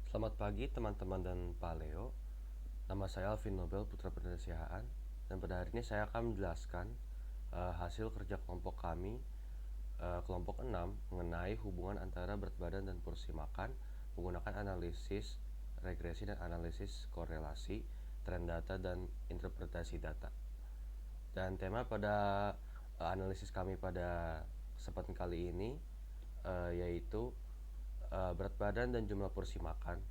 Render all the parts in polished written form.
Selamat pagi teman-teman dan Pak Leo. Nama saya Alvin Nobel Putra Penelitian, dan pada hari ini saya akan menjelaskan hasil kerja kelompok kami, kelompok 6, mengenai hubungan antara berat badan dan porsi makan menggunakan analisis regresi dan analisis korelasi, tren data, dan interpretasi data. Dan tema pada analisis kami pada kesempatan kali ini yaitu berat badan dan jumlah porsi makan.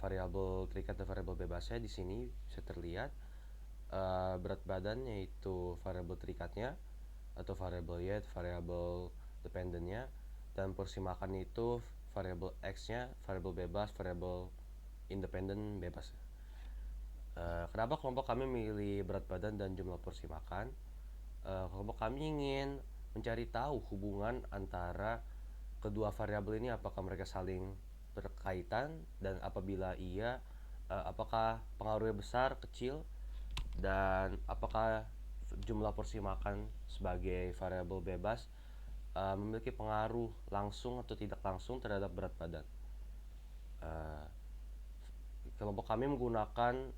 Variabel terikat dan variabel bebasnya di sini bisa terlihat. Berat badan yaitu variabel terikatnya atau variabel Y, variabel dependentnya, dan porsi makan itu variabel X-nya, variabel bebas, variabel independen bebas. Kenapa kelompok kami memilih berat badan dan jumlah porsi makan? Kelompok kami ingin mencari tahu hubungan antara kedua variabel ini, apakah mereka saling berkaitan, dan apabila iya, apakah pengaruhnya besar, kecil, dan apakah jumlah porsi makan sebagai variabel bebas memiliki pengaruh langsung atau tidak langsung terhadap berat badan. Uh, Kelompok kami menggunakan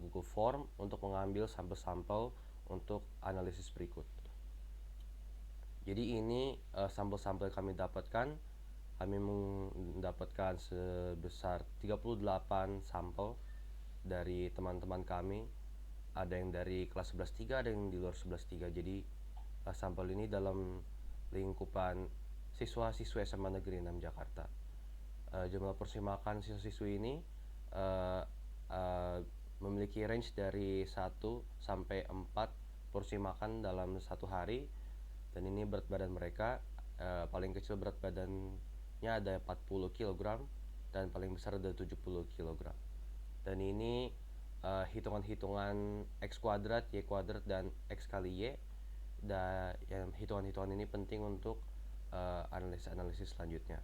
Google Form untuk mengambil sampel-sampel untuk analisis berikut. Jadi ini sampel-sampel yang kami dapatkan. Kami mendapatkan sebesar 38 sampel dari teman-teman kami. Ada yang dari kelas 11.3, ada yang di luar 11.3. Jadi sampel ini dalam lingkupan siswa-siswa SMA Negeri 6 Jakarta. Jumlah porsi makan siswa-siswi ini uh, uh, memiliki range dari 1 sampai 4 porsi makan dalam satu hari. Dan ini berat badan mereka, paling kecil berat badannya ada 40 kg dan paling besar ada 70 kg. Dan ini hitungan-hitungan X kuadrat, Y kuadrat, dan X kali Y. Dan hitungan-hitungan ini penting untuk analisis-analisis selanjutnya.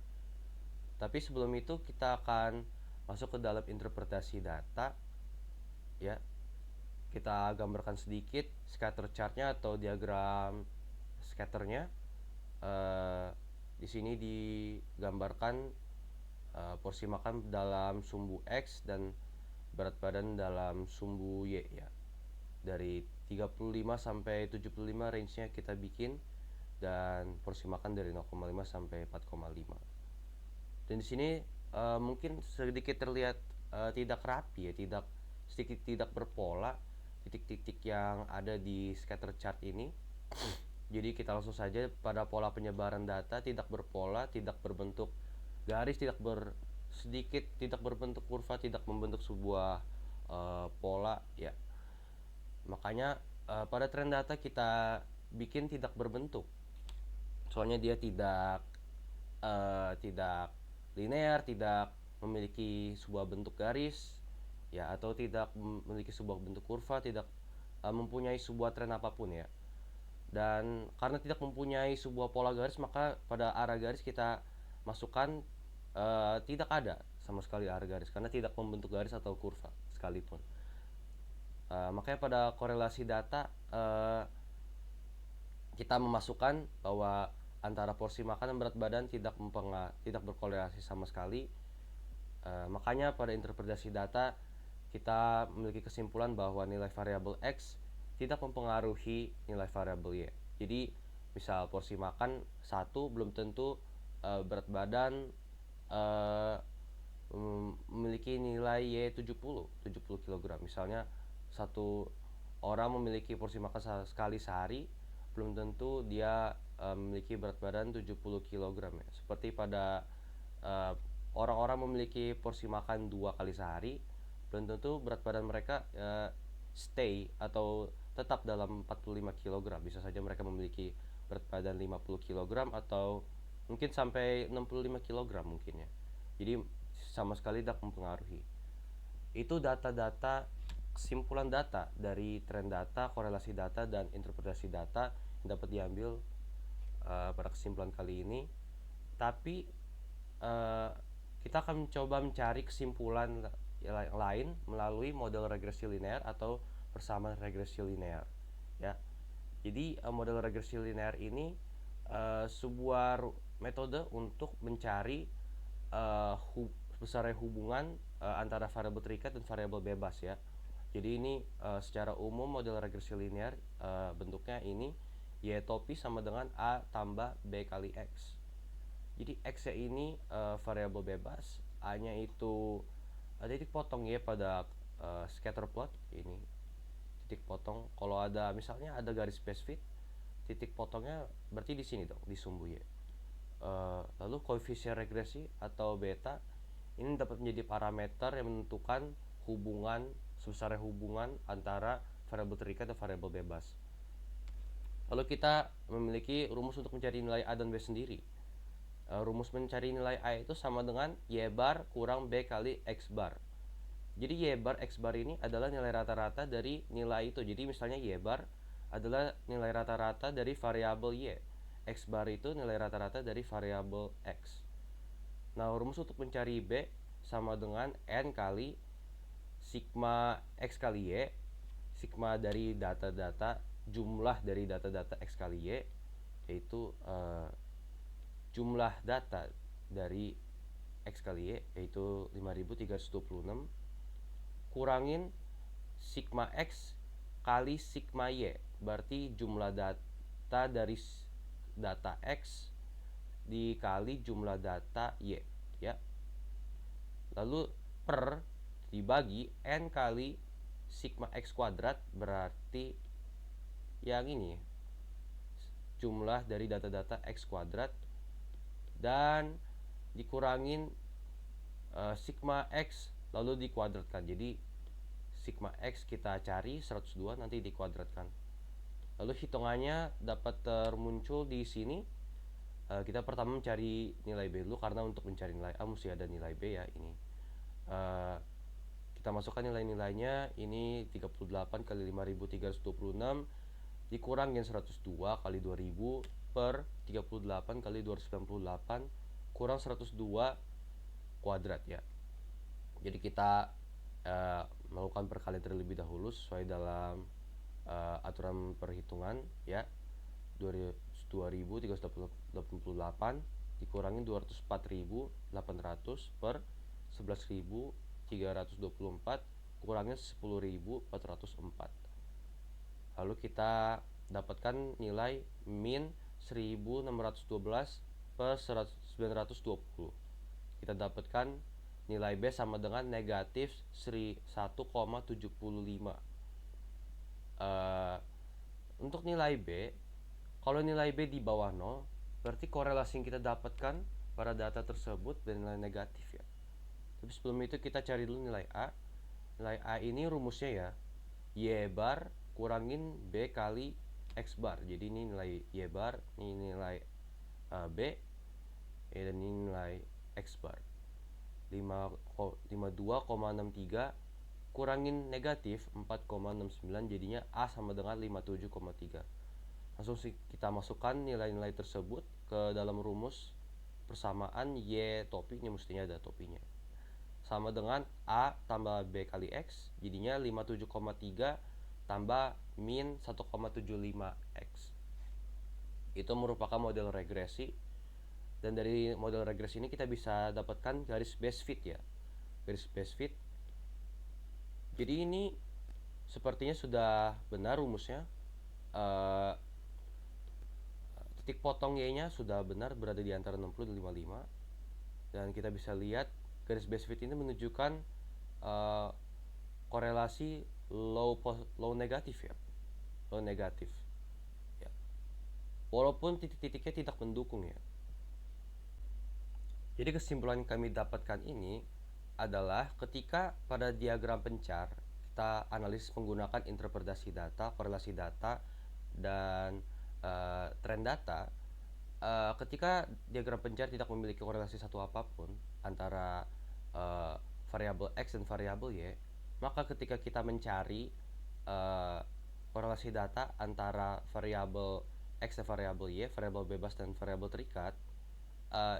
Tapi sebelum itu kita akan masuk ke dalam interpretasi data, ya. Kita gambarkan sedikit scatter chartnya atau diagram scatternya. Di sini digambarkan porsi makan dalam sumbu X dan berat badan dalam sumbu Y, ya. Dari 35 sampai 75 range-nya kita bikin, dan porsi makan dari 0,5 sampai 4,5. Dan di sini mungkin sedikit terlihat tidak rapi, ya, sedikit tidak berpola titik-titik yang ada di scatter chart ini. Jadi kita langsung saja pada pola penyebaran data, tidak berpola, tidak berbentuk garis, sedikit tidak berbentuk kurva, tidak membentuk sebuah pola, ya. Makanya pada tren data kita bikin tidak berbentuk. Soalnya dia tidak linear, tidak memiliki sebuah bentuk garis, ya, atau tidak memiliki sebuah bentuk kurva, tidak mempunyai sebuah tren apapun, ya. Dan karena tidak mempunyai sebuah pola garis, maka pada arah garis kita masukkan tidak ada sama sekali arah garis karena tidak membentuk garis atau kurva sekalipun. Makanya pada korelasi data kita memasukkan bahwa antara porsi makan dan berat badan tidak berkorelasi sama sekali. Makanya pada interpretasi data kita memiliki kesimpulan bahwa nilai variabel X tidak mempengaruhi nilai variabel Y. Jadi misal porsi makan 1 belum tentu berat badan memiliki nilai Y 70 kg. Misalnya satu orang memiliki porsi makan sekali sehari, belum tentu dia memiliki berat badan 70 kg, ya. Seperti pada orang-orang memiliki porsi makan 2 kali sehari, belum tentu berat badan mereka stay atau tetap dalam 45 kg. Bisa saja mereka memiliki berat badan 50 kg atau mungkin sampai 65 kg mungkin, ya. Jadi sama sekali tidak mempengaruhi. Itu data-data, kesimpulan data dari tren data, korelasi data, dan interpretasi data yang dapat diambil pada kesimpulan kali ini. Tapi kita akan mencoba mencari kesimpulan yang lain melalui model regresi linear atau persamaan regresi linear, ya. Jadi model regresi linear ini sebuah metode untuk mencari besarnya hubungan antara variabel terikat dan variabel bebas ya. Jadi ini secara umum model regresi linear bentuknya ini y topi sama dengan a tambah b kali x. Jadi x-nya ini variabel bebas, a-nya itu titik potong ya pada scatter plot ini titik potong. Kalau ada misalnya ada garis base fit, titik potongnya berarti di sini dong, di sumbu y. Lalu koefisien regresi atau beta ini dapat menjadi parameter yang menentukan hubungan sebesarnya hubungan antara variabel terikat dan variabel bebas. Lalu kita memiliki rumus untuk mencari nilai a dan b sendiri. Rumus mencari nilai a itu sama dengan y bar kurang b kali x bar. Jadi y bar x bar ini adalah nilai rata-rata dari nilai itu. Jadi misalnya y bar adalah nilai rata-rata dari variabel y. X bar itu nilai rata-rata dari variabel x. Nah, rumus untuk mencari b sama dengan n kali sigma x kali y, sigma dari data-data, jumlah dari data-data x kali y, yaitu jumlah data dari x kali y, yaitu 5326, kurangin sigma x kali sigma y, berarti jumlah data dari data x dikali jumlah data y ya. Lalu per dibagi n kali sigma x kuadrat, berarti yang ini jumlah dari data-data x kuadrat, dan dikurangin sigma x lalu dikuadratkan. Jadi sigma x kita cari 102 nanti dikuadratkan. Lalu hitungannya dapat termuncul di sini. Kita pertama mencari nilai b dulu, karena untuk mencari nilai a mesti ada nilai b ya. Ini kita masukkan nilai-nilainya. Ini 38 kali 5326 dikurangin 102 kali 2000 per 38 kali 298 kurang 102 kuadrat ya. Jadi kita melakukan perkalian terlebih dahulu sesuai dalam aturan perhitungan ya. 2388 dikurangin 204.800 per 11.324 kurangin 10.404. Lalu kita dapatkan nilai min 1612 per 920. Kita dapatkan nilai B sama dengan negatif 1,75. Untuk nilai B, kalau nilai B di bawah 0, berarti korelasi yang kita dapatkan pada data tersebut dan nilai negatif ya. Tapi sebelum itu kita cari dulu nilai A. Nilai A ini rumusnya ya, y bar kurangin b kali x bar. Jadi ini nilai y bar, ini nilai b, dan ini nilai x bar. 52,63 kurangin negatif 4,69, jadinya A sama dengan 57,3. Langsung kita masukkan nilai-nilai tersebut ke dalam rumus persamaan y topi, ini mestinya ada topinya, sama dengan A tambah B kali X, jadinya 57,3 tambah min 1,75X. Itu merupakan model regresi, dan dari model regresi ini kita bisa dapatkan garis base fit ya. Garis base fit. Jadi ini sepertinya sudah benar rumusnya. Titik potong y-nya sudah benar, berada di antara 60 dan 55. Dan kita bisa lihat garis base fit ini menunjukkan korelasi low negatif ya. Low negatif ya. Walaupun titik-titiknya tidak mendukung ya. Jadi kesimpulan yang kami dapatkan ini adalah ketika pada diagram pencar kita analisis menggunakan interpretasi data, korelasi data, dan tren data, ketika diagram pencar tidak memiliki korelasi satu apapun antara variabel x dan variabel y, maka ketika kita mencari korelasi data antara variabel x dan variabel y, variabel bebas dan variabel terikat,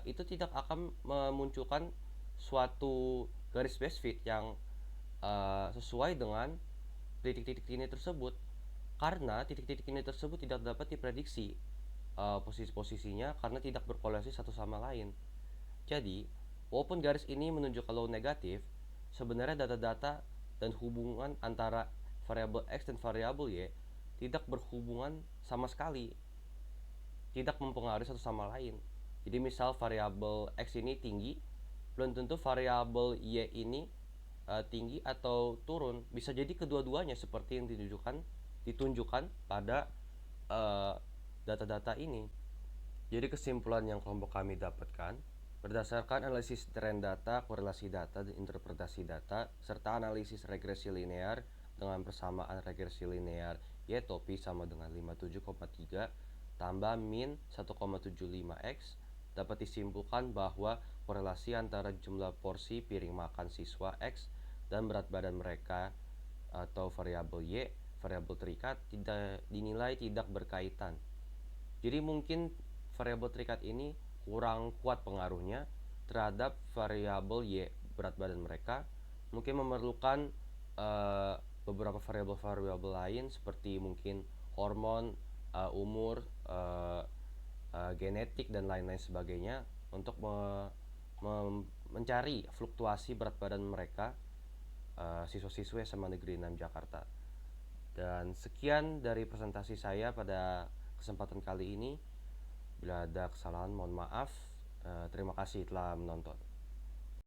itu tidak akan memunculkan suatu garis base fit yang sesuai dengan titik-titik ini tersebut, karena titik-titik ini tersebut tidak dapat diprediksi posisi-posisinya karena tidak berkorelasi satu sama lain. Jadi Walaupun garis ini menunjukkan low negatif, sebenarnya data-data dan hubungan antara variabel X dan variabel Y tidak berhubungan sama sekali, tidak mempengaruhi satu sama lain. Jadi misal variabel X ini tinggi, belum tentu variabel Y ini tinggi atau turun. Bisa jadi kedua-duanya seperti yang ditunjukkan pada data-data ini. Jadi kesimpulan yang kelompok kami dapatkan berdasarkan analisis tren data, korelasi data, dan interpretasi data, serta analisis regresi linear dengan persamaan regresi linear Y topi sama dengan 57,3 tambah min 1,75x, dapat disimpulkan bahwa korelasi antara jumlah porsi piring makan siswa X dan berat badan mereka atau variabel Y, variabel terikat, dinilai tidak berkaitan. Jadi mungkin variabel terikat ini kurang kuat pengaruhnya terhadap variabel Y, berat badan mereka. Mungkin memerlukan beberapa variabel-variabel lain seperti mungkin hormon, umur, genetik, dan lain-lain sebagainya untuk mencari fluktuasi berat badan mereka, siswa-siswa SMA Negeri 6 Jakarta. Dan sekian dari presentasi saya pada kesempatan kali ini. Bila ada kesalahan mohon maaf. Terima kasih telah menonton.